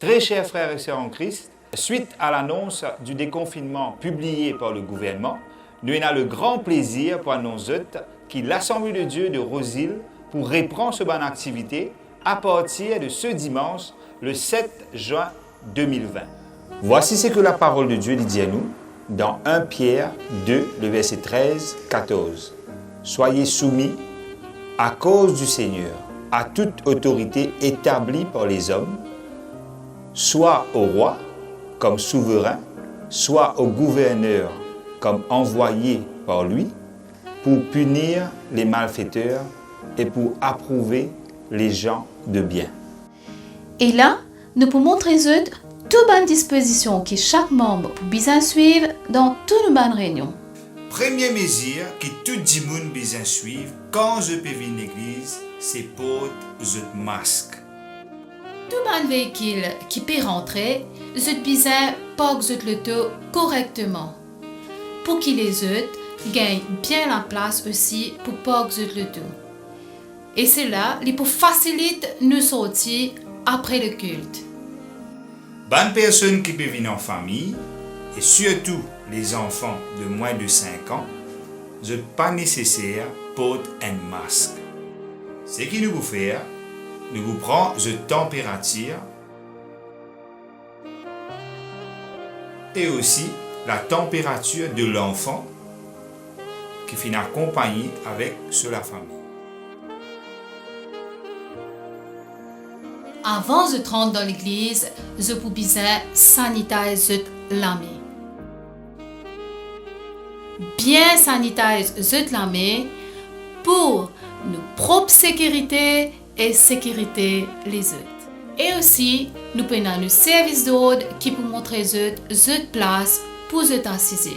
Très chers frères et sœurs en Christ, suite à l'annonce du déconfinement publié par le gouvernement, nous avons le grand plaisir pour annoncer que l'Assemblée de Dieu de Rosehill pour reprendre cette bonne activité à partir de ce dimanche, le 7 juin 2020. Voici ce que la parole de Dieu dit à nous dans 1 Pierre 2, le verset 13-14. Soyez soumis à cause du Seigneur à toute autorité établie par les hommes, soit au roi comme souverain, soit au gouverneur comme envoyé par lui, pour punir les malfaiteurs et pour approuver les gens de bien. Et là, nous pouvons montrer toute bonne disposition que chaque membre peut bien suivre dans toutes nos bonnes réunions. Première mesure que tout le monde besoin suivre quand je peux venir à l'église, c'est porter le masque. Tout bon véhicule qui peut rentrer, vous besoin parquer le tout correctement. Pour que les autres gagnent bien la place aussi pour parquer le tout. Et cela pour faciliter nos sorties après le culte. Bonne personne qui peut venir en famille, et surtout les enfants de moins de 5 ans, n'est pas nécessaire porter un masque. Ce que nous vous faire, nous vous prenons la température et aussi la température de l'enfant qui finit accompagné avec la famille. Avant de rentrer dans l'église, je peux bien sanitiser la main. Bien sanitiser la main pour nos propres sécurité et sécurité les autres. Et aussi, nous prenons nos services d'ordre qui peut montrer autres place pour les assister.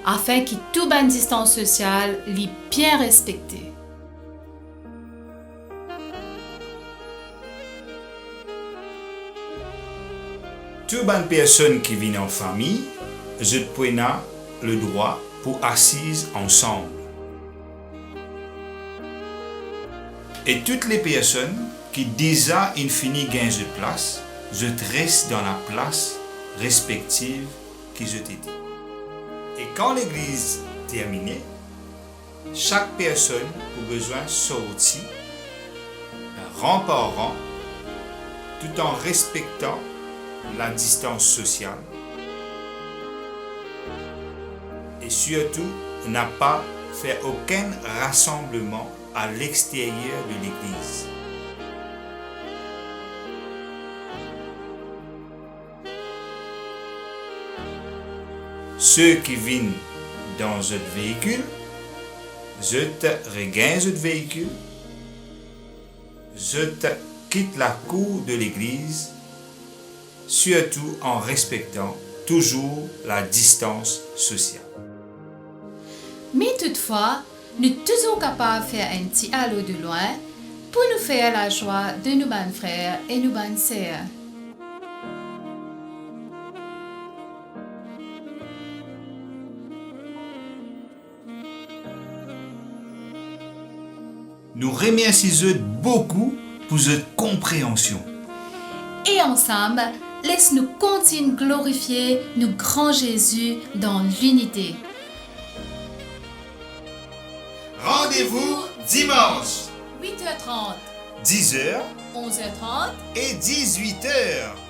Afin que toute bonne distance sociale soit bien respectée. Toute bonne personne qui vient en famille, je prenne le droit pour assise ensemble. Et toutes les personnes qui déjà fini gagnent de place, je reste dans la place respective que je t'ai dit. Et quand l'église terminée, chaque personne a besoin de sortir rang par rang, tout en respectant la distance sociale et surtout n'a pas fait aucun rassemblement à l'extérieur de l'église. Ceux qui viennent dans un véhicule, je te regagne ce véhicule, je te quitte la cour de l'église, surtout en respectant toujours la distance sociale. Mais toutefois, nous sommes toujours capables de faire un petit halo de loin pour nous faire la joie de nos bons frères et nos bonnes sœurs. Nous remercions beaucoup pour votre compréhension. Et ensemble, laisse-nous continuer de glorifier notre grand Jésus dans l'unité. Rendez-vous dimanche, 8h30, 10h 11h30 et 18h.